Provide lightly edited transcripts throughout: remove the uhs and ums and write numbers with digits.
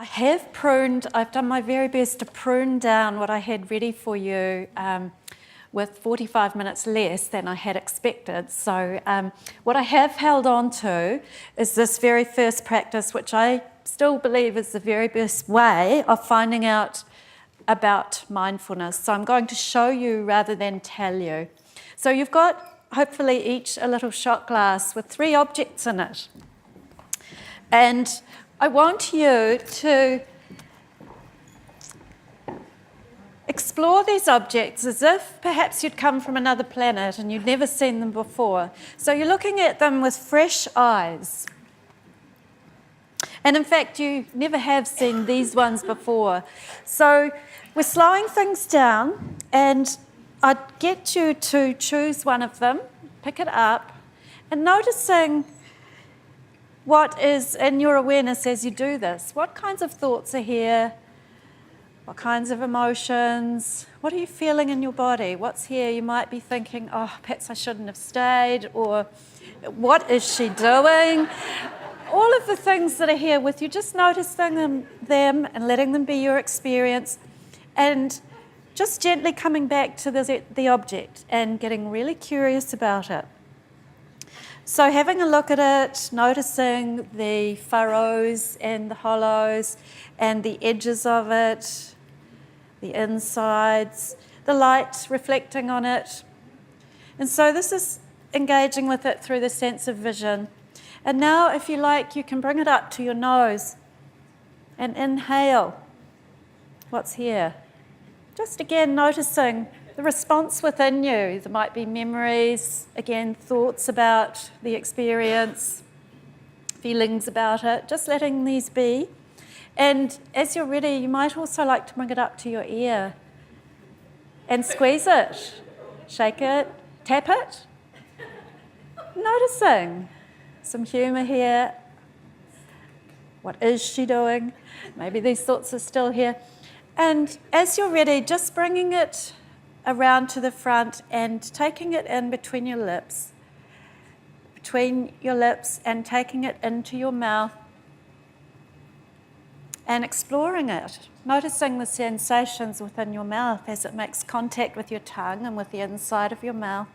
I've done my very best to prune down what I had ready for you with 45 minutes less than I had expected. So what I have held on to is this very first practice, which I still believe is the very best way of finding out about mindfulness. So I'm going to show you rather than tell you. So you've got, hopefully, each a little shot glass with 3 objects in it. And I want you to explore these objects as if perhaps you'd come from another planet and you'd never seen them before. So you're looking at them with fresh eyes. And in fact, you never have seen these ones before. So we're slowing things down, and I'd get you to choose one of them, pick it up, and noticing what is in your awareness as you do this. What kinds of thoughts are here? What kinds of emotions? What are you feeling in your body? What's here? You might be thinking, oh, perhaps I shouldn't have stayed, or what is she doing? All of the things that are here with you, just noticing them and letting them be your experience, and just gently coming back to the object and getting really curious about it. So having a look at it, noticing the furrows and the hollows and the edges of it, the insides, the light reflecting on it. And so this is engaging with it through the sense of vision. And now, if you like, you can bring it up to your nose and inhale what's here. Just again noticing the response within you. There might be memories, again, thoughts about the experience, feelings about it, just letting these be. And as you're ready, you might also like to bring it up to your ear and squeeze it, shake it, tap it, noticing some humour here. What is she doing? Maybe these thoughts are still here. And as you're ready, just bringing it around to the front and taking it in between your lips and taking it into your mouth and exploring it, noticing the sensations within your mouth as it makes contact with your tongue and with the inside of your mouth.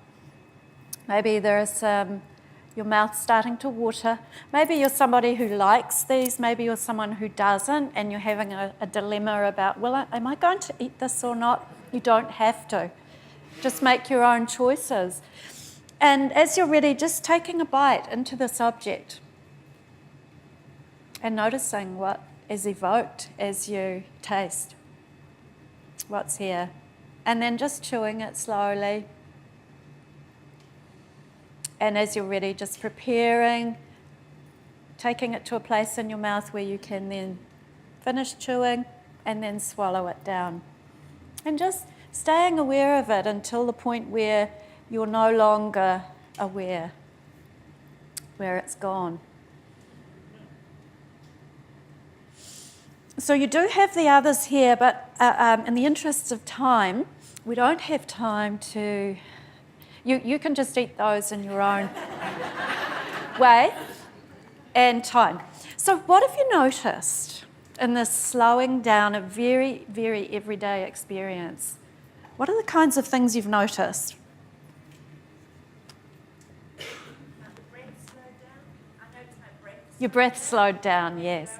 Maybe there is your mouth starting to water. Maybe you're somebody who likes these, maybe you're someone who doesn't, and you're having a dilemma about, well, am I going to eat this or not? You don't have to. Just make your own choices. And as you're ready, just taking a bite into this object and noticing what is evoked as you taste what's here. And then just chewing it slowly. And as you're ready, just preparing, taking it to a place in your mouth where you can then finish chewing and then swallow it down. And just staying aware of it until the point where you're no longer aware, where it's gone. So you do have the others here, but in the interests of time, we don't have time to... You can just eat those in your own way and time. So what have you noticed in this slowing down, a very, very everyday experience? What are the kinds of things you've noticed? Your breath slowed down, yes.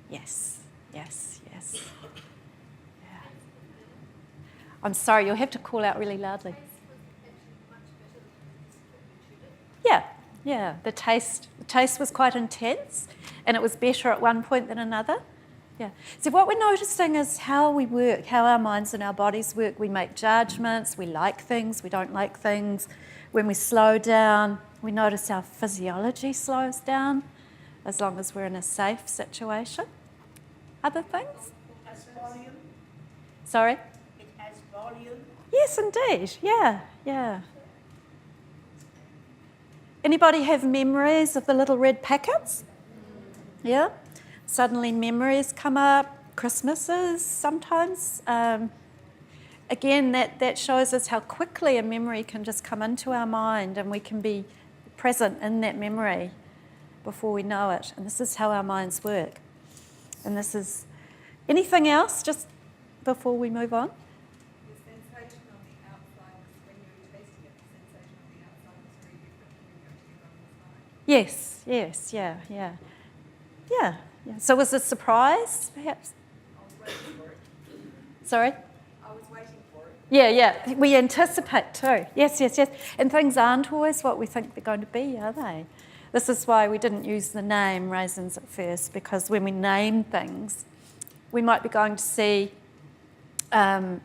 Yes, yes, yes. Yeah. I'm sorry, you'll have to call out really loudly. Yeah, the taste was quite intense, and it was better at one point than another. Yeah. So what we're noticing is how we work, how our minds and our bodies work. We make judgments, we like things, we don't like things. When we slow down, we notice our physiology slows down, as long as we're in a safe situation. Other things? It has volume. Sorry? It has volume. Yes, indeed. Yeah. Anybody have memories of the little red packets? Yeah? Suddenly memories come up, Christmases sometimes. Again, that shows us how quickly a memory can just come into our mind, and we can be present in that memory before we know it. And this is how our minds work. And this is, anything else just before we move on? The sensation on the outside was when you were tasting it, the sensation on the outside was very different to when you actually got inside. Yes, yeah. So was it a surprise, perhaps? I was waiting for it. Sorry? I was waiting for it. Yeah. We anticipate too. Yes. And things aren't always what we think they're going to be, are they? This is why we didn't use the name raisins at first, because when we name things, we might be going to see the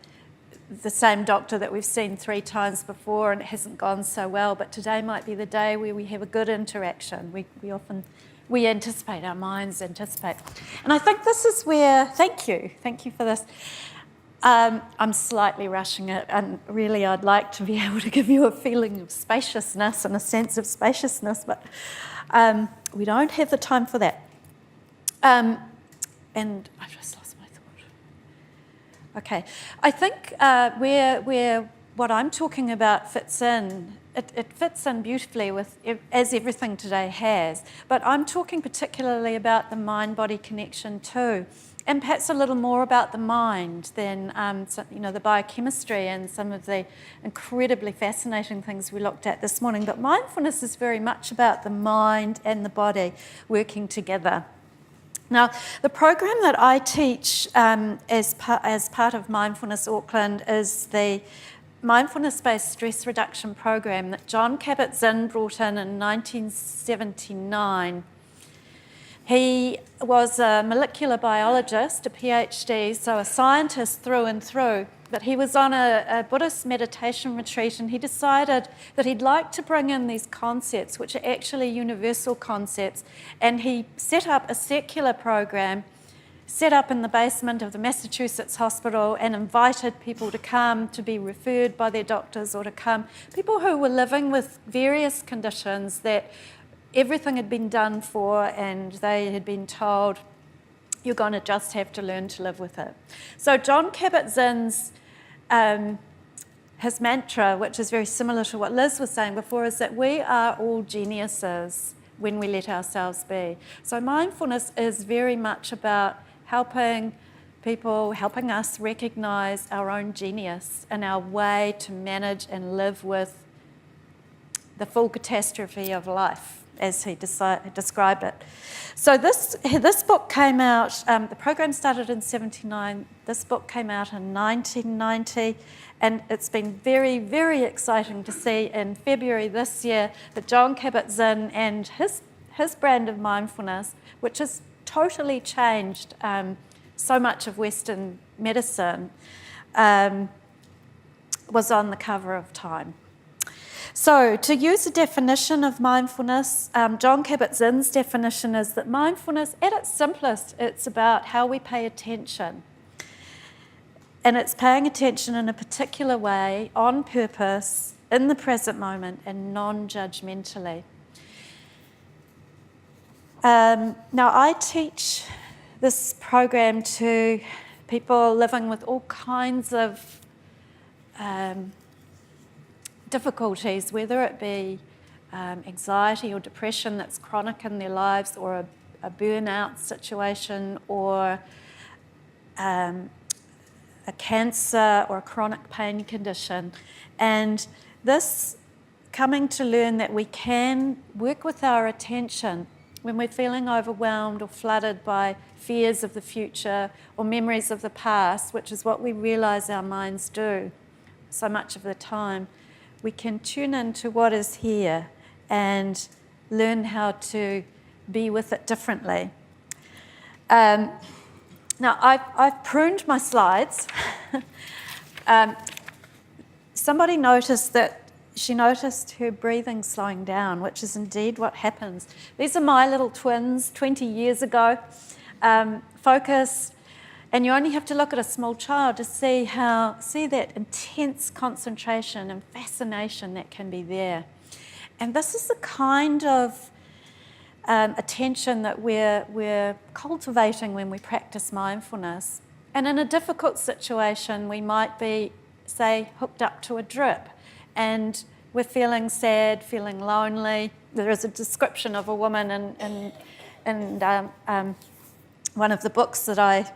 same doctor that we've seen 3 times before and it hasn't gone so well, but today might be the day where we have a good interaction. We anticipate, our minds anticipate. And I think this is where, thank you for this. I'm slightly rushing it, and really I'd like to be able to give you a feeling of spaciousness and a sense of spaciousness, but we don't have the time for that. And I've just lost my thought. Okay, I think where what I'm talking about fits in, it fits in beautifully with, as everything today has, but I'm talking particularly about the mind-body connection too. And perhaps a little more about the mind than the biochemistry and some of the incredibly fascinating things we looked at this morning. But mindfulness is very much about the mind and the body working together. Now, the program that I teach as part of Mindfulness Auckland is the mindfulness-based stress reduction program that John Kabat-Zinn brought in 1979. He was a molecular biologist, a PhD, so a scientist through and through, but he was on a Buddhist meditation retreat and he decided that he'd like to bring in these concepts, which are actually universal concepts, and he set up a secular program, set up in the basement of the Massachusetts hospital and invited people to come to be referred by their doctors or to come, people who were living with various conditions that everything had been done for and they had been told, you're going to just have to learn to live with it. So John Kabat-Zinn's, his mantra, which is very similar to what Liz was saying before, is that we are all geniuses when we let ourselves be. So mindfulness is very much about helping us recognise our own genius and our way to manage and live with the full catastrophe of life, as he described it. So this book came out, the program started in 1979, this book came out in 1990, and it's been very, very exciting to see in February this year that John Kabat-Zinn and his brand of mindfulness, which has totally changed so much of Western medicine, was on the cover of Time. So, to use a definition of mindfulness, John Kabat-Zinn's definition is that mindfulness, at its simplest, it's about how we pay attention. And it's paying attention in a particular way, on purpose, in the present moment, and non-judgmentally. Now, I teach this program to people living with all kinds of difficulties, whether it be anxiety or depression that's chronic in their lives, or a burnout situation, or a cancer or a chronic pain condition. And this coming to learn that we can work with our attention when we're feeling overwhelmed or flooded by fears of the future or memories of the past, which is what we realise our minds do so much of the time. We can tune into what is here and learn how to be with it differently. Now, I've pruned my slides. Somebody noticed that she noticed her breathing slowing down, which is indeed what happens. These are my little twins 20 years ago. Focus. And you only have to look at a small child to see that intense concentration and fascination that can be there. And this is the kind of attention that we're cultivating when we practice mindfulness. And in a difficult situation, we might be, say, hooked up to a drip, and we're feeling sad, feeling lonely. There is a description of a woman in one of the books that I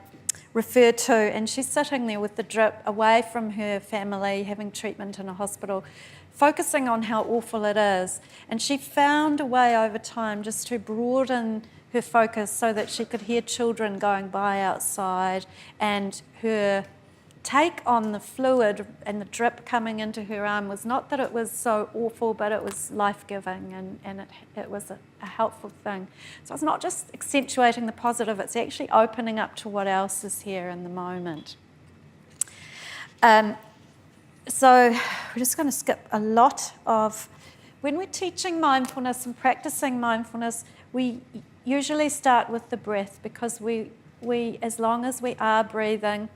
refer to, and she's sitting there with the drip away from her family, having treatment in a hospital, focusing on how awful it is. And she found a way over time just to broaden her focus so that she could hear children going by outside, and her take on the fluid and the drip coming into her arm was not that it was so awful, but it was life-giving, and it was a helpful thing. So it's not just accentuating the positive, it's actually opening up to what else is here in the moment. So we're just going to skip a lot of... When we're teaching mindfulness and practicing mindfulness, we usually start with the breath, because we as long as we are breathing,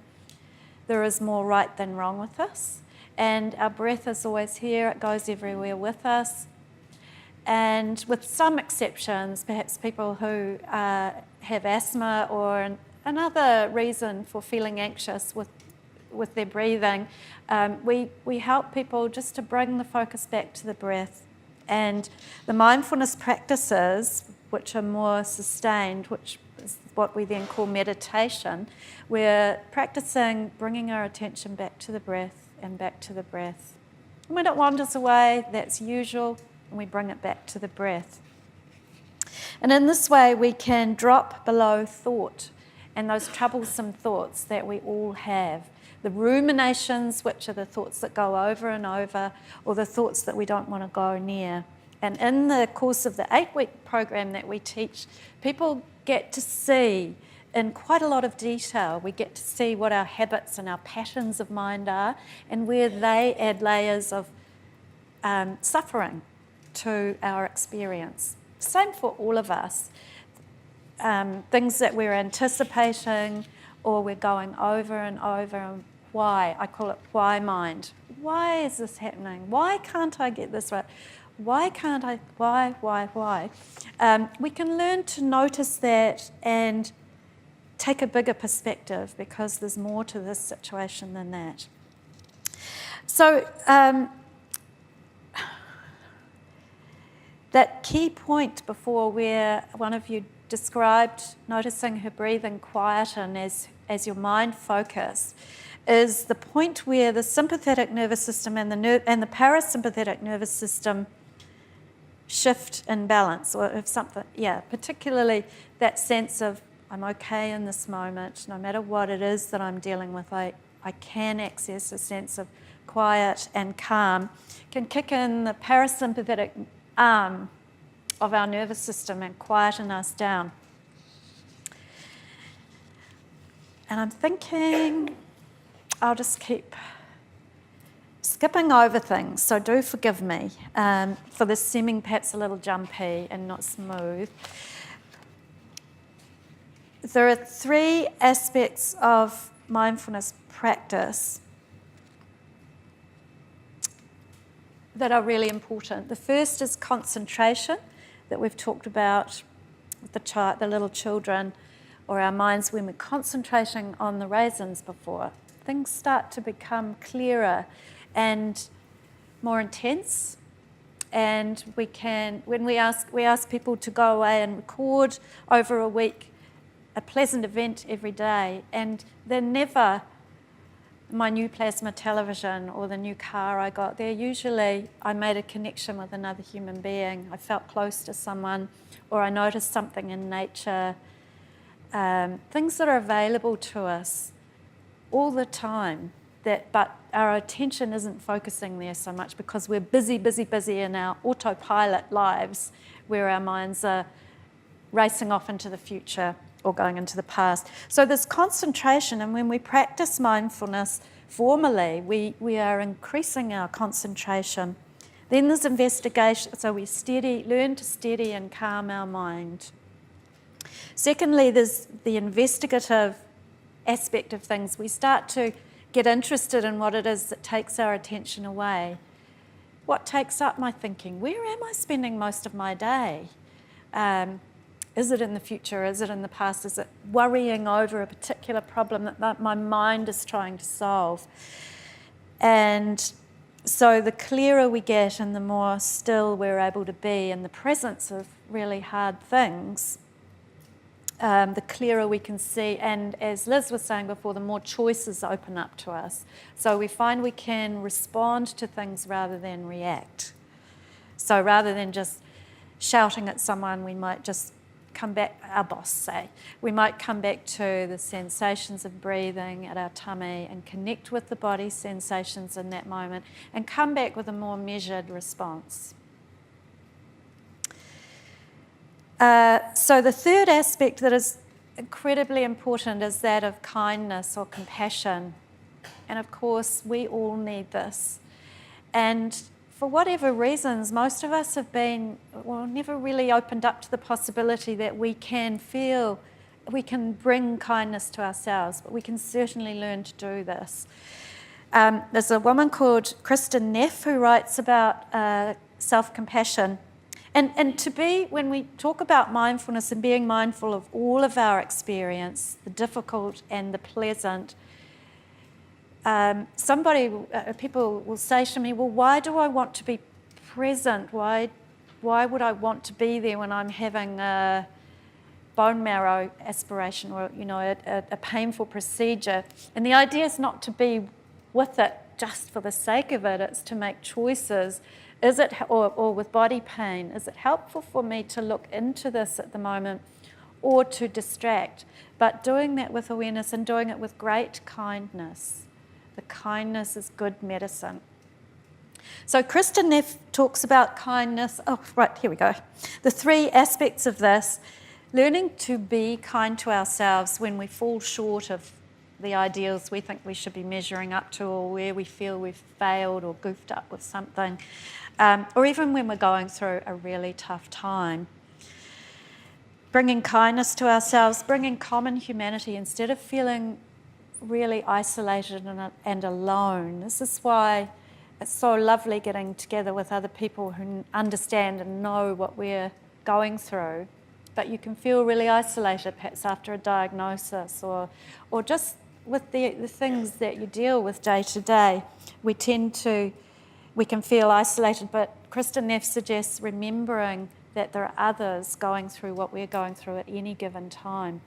there is more right than wrong with us. And our breath is always here, it goes everywhere with us. And with some exceptions, perhaps people who have asthma or another reason for feeling anxious with their breathing, we help people just to bring the focus back to the breath. And the mindfulness practices, which are more sustained, which is what we then call meditation, we're practicing bringing our attention back to the breath and back to the breath. And when it wanders away, that's usual, and we bring it back to the breath. And in this way, we can drop below thought and those troublesome thoughts that we all have. The ruminations, which are the thoughts that go over and over, or the thoughts that we don't want to go near. And in the course of the 8-week program that we teach, people get to see in quite a lot of detail. We get to see what our habits and our patterns of mind are, and where they add layers of suffering to our experience. Same for all of us. Things that we're anticipating or we're going over and over, and why. I call it why mind. Why is this happening? Why can't I get this right? Why can't I? Why? We can learn to notice that and take a bigger perspective, because there's more to this situation than that. So that key point before, where one of you described noticing her breathing quieten as your mind focus, is the point where the sympathetic nervous system and the parasympathetic nervous system shift in balance, or if something, particularly that sense of I'm okay in this moment, no matter what it is that I'm dealing with, I can access a sense of quiet and calm, can kick in the parasympathetic arm of our nervous system and quieten us down. And I'm thinking I'll just keep skipping over things, so do forgive me for this seeming perhaps a little jumpy and not smooth. There are 3 aspects of mindfulness practice that are really important. The first is concentration, that we've talked about with the little children, or our minds when we're concentrating on the raisins before. Things start to become clearer and more intense, and when we ask people to go away and record over a week a pleasant event every day, and they're never my new plasma television or the new car I got. They're usually I made a connection with another human being, I felt close to someone, or I noticed something in nature. Things that are available to us all the time, but our attention isn't focusing there so much because we're busy in our autopilot lives, where our minds are racing off into the future or going into the past. So there's concentration, and when we practice mindfulness formally, we are increasing our concentration. Then there's investigation, so we learn to steady and calm our mind. Secondly, there's the investigative aspect of things. We start to get interested in what it is that takes our attention away. What takes up my thinking? Where am I spending most of my day? Is it in the future? Is it in the past? Is it worrying over a particular problem that my mind is trying to solve? And so the clearer we get and the more still we're able to be in the presence of really hard things, the clearer we can see. And as Liz was saying before, the more choices open up to us. So we find we can respond to things rather than react. So rather than just shouting at someone, we might just come back, our boss say, we might come back to the sensations of breathing at our tummy and connect with the body sensations in that moment and come back with a more measured response. So the third aspect that is incredibly important is that of kindness or compassion. And of course, we all need this. And for whatever reasons, most of us have never really opened up to the possibility that we can bring kindness to ourselves, but we can certainly learn to do this. There's a woman called Kristen Neff who writes about self-compassion. And when we talk about mindfulness and being mindful of all of our experience, the difficult and the pleasant, people will say to me, well, why do I want to be present? Why would I want to be there when I'm having a bone marrow aspiration or, a painful procedure? And the idea is not to be with it just for the sake of it. It's to make choices. Or with body pain, is it helpful for me to look into this at the moment or to distract? But doing that with awareness and doing it with great kindness. The kindness is good medicine. So Kristen Neff talks about kindness. Oh, right, here we go. The three aspects of this: learning to be kind to ourselves when we fall short of the ideals we think we should be measuring up to, or where we feel we've failed or goofed up with something, or even when we're going through a really tough time. Bringing kindness to ourselves, bringing common humanity instead of feeling really isolated and alone. This is why it's so lovely getting together with other people who understand and know what we're going through. But you can feel really isolated, perhaps after a diagnosis or just with the things that you deal with day to day. We can feel isolated, but Kristen Neff suggests remembering that there are others going through what we're going through at any given time.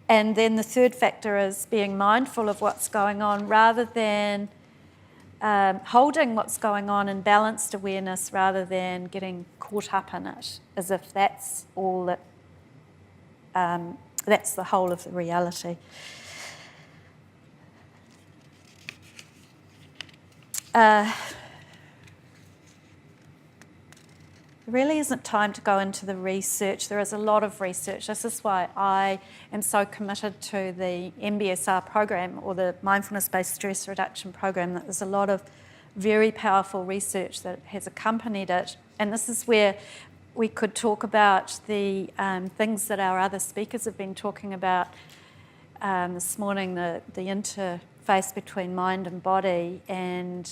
And then the third factor is being mindful of what's going on rather than holding what's going on in balanced awareness rather than getting caught up in it, as if that's all that's the whole of the reality. There really isn't time to go into the research. There is a lot of research. This is why I am so committed to the MBSR program, or the Mindfulness-Based Stress Reduction program. That there's a lot of very powerful research that has accompanied it. And this is where we could talk about the things that our other speakers have been talking about this morning, the interface between mind and body. And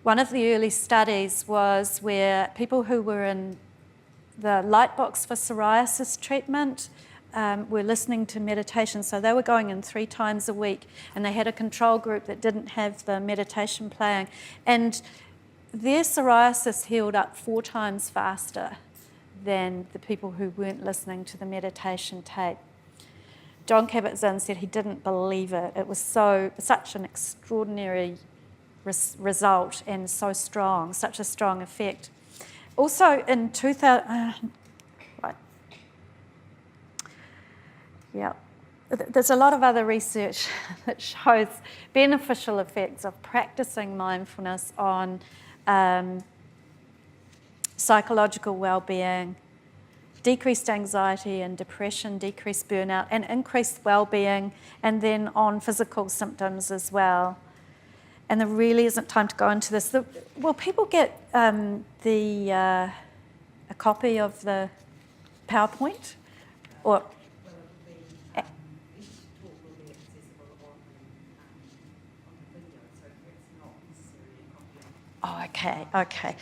one of the early studies was where people who were in the light box for psoriasis treatment were listening to meditation. So they were going in 3 times a week, and they had a control group that didn't have the meditation playing. And their psoriasis healed up 4 times faster than the people who weren't listening to the meditation tape. John Kabat-Zinn said he didn't believe it. It was such an extraordinary result and so strong, such a strong effect. Also in 2000, there's a lot of other research that shows beneficial effects of practicing mindfulness on psychological well-being, decreased anxiety and depression, decreased burnout, and increased well-being, and then on physical symptoms as well. And there really isn't time to go into this. Will people get a copy of the PowerPoint? Or This talk will be accessible on the video, so it's not necessarily a copy. Oh, okay.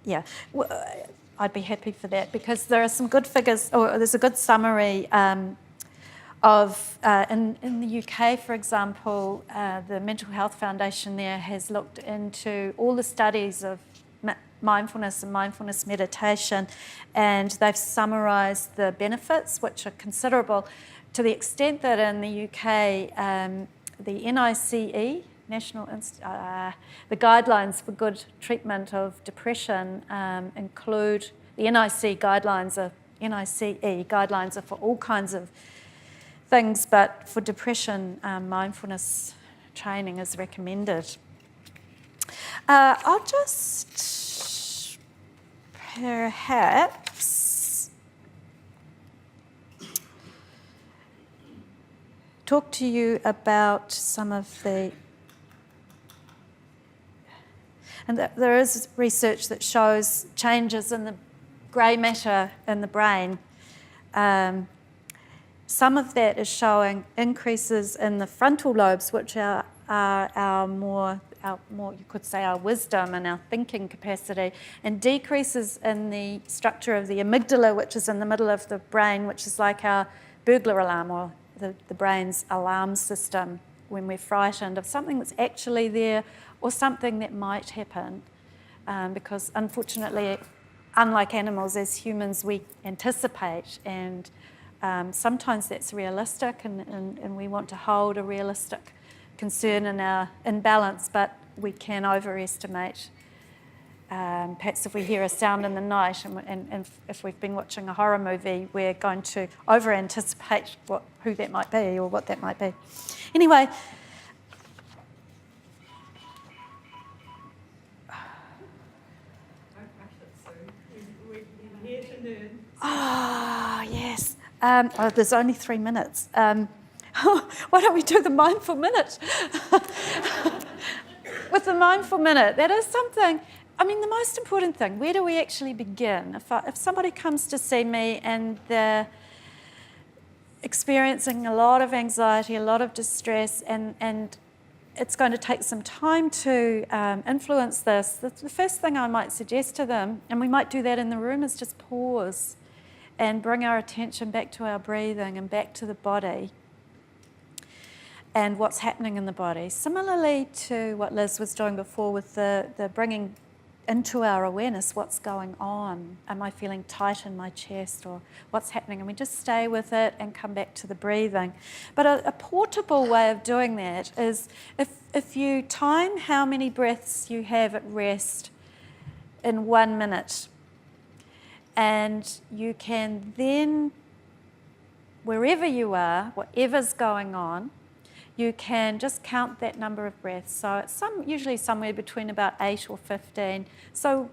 Yeah, well, I'd be happy for that, because there are some good figures, or there's a good summary of, in the UK, for example, the Mental Health Foundation there has looked into all the studies of mindfulness and mindfulness meditation, and they've summarised the benefits, which are considerable, to the extent that in the UK, the NICE, the guidelines for good treatment of depression include, the NICE guidelines are for all kinds of things, but for depression, mindfulness training is recommended. I'll just perhaps talk to you about some of the, and there is research that shows changes in the grey matter in the brain. Some of that is showing increases in the frontal lobes, which are our more, you could say, our wisdom and our thinking capacity, and decreases in the structure of the amygdala, which is in the middle of the brain, which is like our burglar alarm, or the brain's alarm system when we're frightened of something that's actually there or something that might happen. Because unfortunately, unlike animals, as humans, we anticipate, and sometimes that's realistic, and we want to hold a realistic concern in our imbalance, but we can overestimate. Perhaps if we hear a sound in the night, and if we've been watching a horror movie, we're going to over-anticipate who that might be or what that might be. Anyway, yes. There's only 3 minutes. Why don't we do the mindful minute? With the mindful minute, that is something, I mean, the most important thing, where do we actually begin? If somebody comes to see me and they're experiencing a lot of anxiety, a lot of distress, and it's going to take some time to influence this, the first thing I might suggest to them, and we might do that in the room, is just pause and bring our attention back to our breathing and back to the body and what's happening in the body. Similarly to what Liz was doing before with the bringing into our awareness what's going on. Am I feeling tight in my chest, or what's happening? And we just stay with it and come back to the breathing. But a portable way of doing that is if you time how many breaths you have at rest in 1 minute, and you can then, wherever you are, whatever's going on, you can just count that number of breaths. So it's usually somewhere between about 8 or 15. So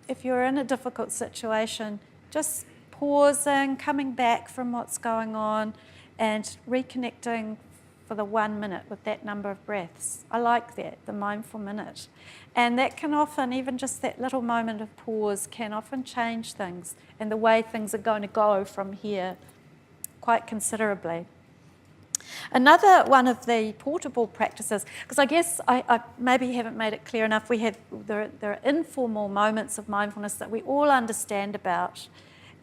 if you're in a difficult situation, just pausing, coming back from what's going on, and reconnecting for the 1 minute with that number of breaths. I like that, the mindful minute. And that can often, even just that little moment of pause, can often change things and the way things are going to go from here quite considerably. Another one of the portable practices, because I guess I maybe haven't made it clear enough, there are informal moments of mindfulness that we all understand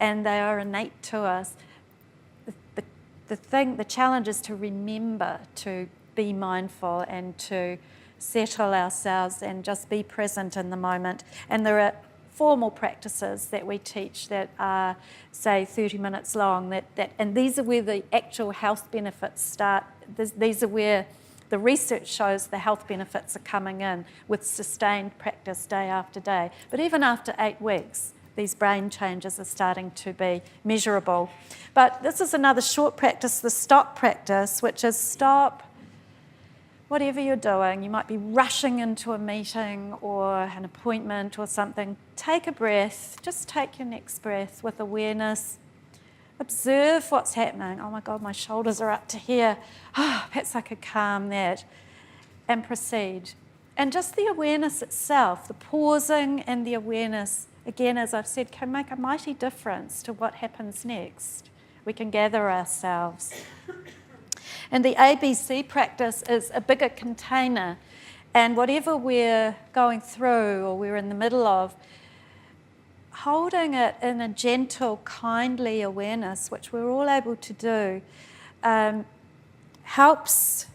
and they are innate to us. The challenge is to remember to be mindful and to settle ourselves and just be present in the moment. And there are formal practices that we teach that are, say, 30 minutes long, and these are where the actual health benefits start. These are where the research shows the health benefits are coming in with sustained practice day after day. But even after 8 weeks, these brain changes are starting to be measurable. But this is another short practice, the stop practice, which is stop whatever you're doing. You might be rushing into a meeting or an appointment or something. Take a breath. Just take your next breath with awareness. Observe what's happening. Oh my God, my shoulders are up to here. Perhaps I could calm that. And proceed. And just the awareness itself, the pausing and the awareness, again, as I've said, can make a mighty difference to what happens next. We can gather ourselves. And the ABC practice is a bigger container, and whatever we're going through or we're in the middle of, holding it in a gentle, kindly awareness, which we're all able to do, helps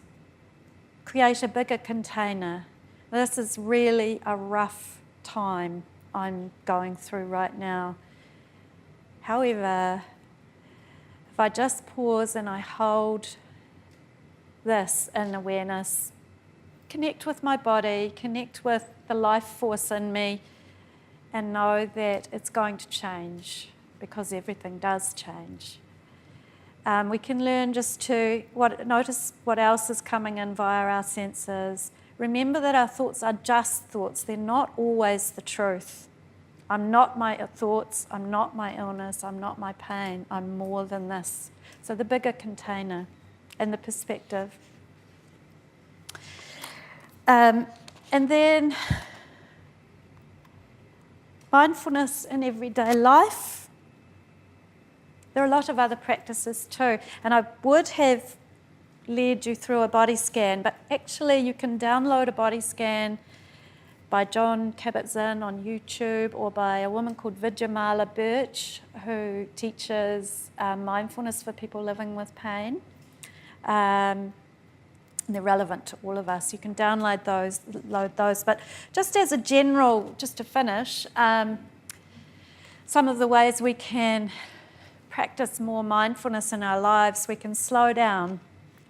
create a bigger container. This is really a rough time I'm going through right now. However, if I just pause and I hold this in awareness, connect with my body, connect with the life force in me, and know that it's going to change, because everything does change. We can learn just to notice what else is coming in via our senses. Remember that our thoughts are just thoughts. They're not always the truth. I'm not my thoughts, I'm not my illness, I'm not my pain, I'm more than this. So the bigger container and the perspective. And then mindfulness in everyday life. There are a lot of other practices too, and I would have led you through a body scan, but actually you can download a body scan by John Kabat-Zinn on YouTube, or by a woman called Vidyamala Birch, who teaches mindfulness for people living with pain. And they're relevant to all of us. You can download those, load those. But just as a general, just to finish, some of the ways we can practice more mindfulness in our lives, we can slow down,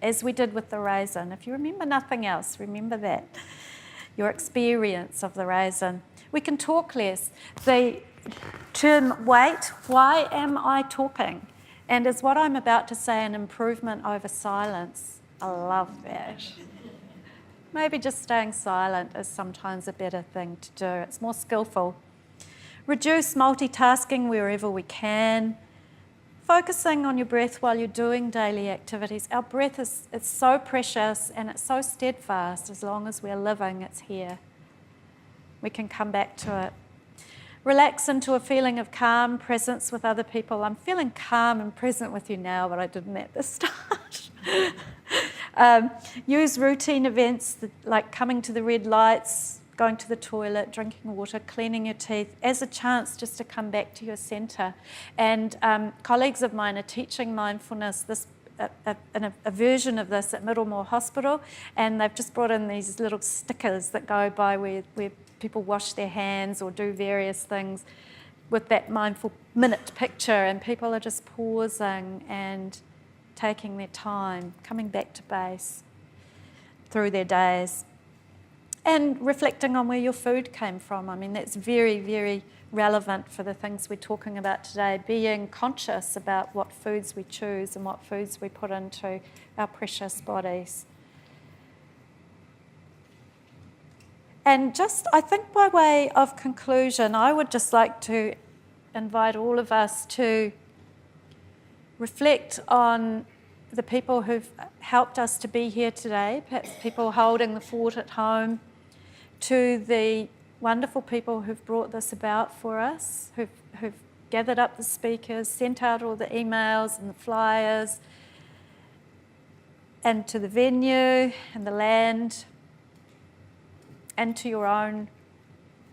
as we did with the raisin. If you remember nothing else, remember that. Your experience of the raisin. We can talk less. The term wait, why am I talking? And is what I'm about to say an improvement over silence? I love that. Maybe just staying silent is sometimes a better thing to do. It's more skillful. Reduce multitasking wherever we can. Focusing on your breath while you're doing daily activities. Our breath is so precious and it's so steadfast. As long as we're living, it's here. We can come back to it. Relax into a feeling of calm, presence with other people. I'm feeling calm and present with you now, but I didn't at the start. Use routine events like coming to the red lights, going to the toilet, drinking water, cleaning your teeth, as a chance just to come back to your centre. And colleagues of mine are teaching mindfulness, a version of this at Middlemore Hospital, and they've just brought in these little stickers that go by where people wash their hands or do various things with that mindful minute picture, and people are just pausing and taking their time, coming back to base through their days. And reflecting on where your food came from. I mean, that's very, very relevant for the things we're talking about today. Being conscious about what foods we choose and what foods we put into our precious bodies. And just, I think by way of conclusion, I would just like to invite all of us to reflect on the people who've helped us to be here today, perhaps people holding the fort at home, to the wonderful people who've brought this about for us, who've gathered up the speakers, sent out all the emails and the flyers, and to the venue and the land, and to your own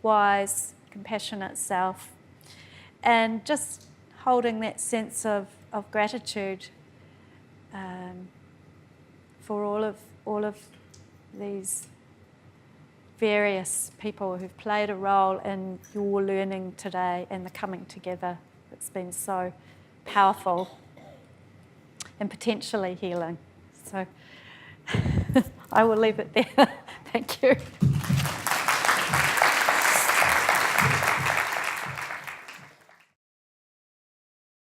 wise, compassionate self. And just holding that sense of gratitude for all of these various people who've played a role in your learning today and the coming together. It's been so powerful and potentially healing. So I will leave it there. Thank you.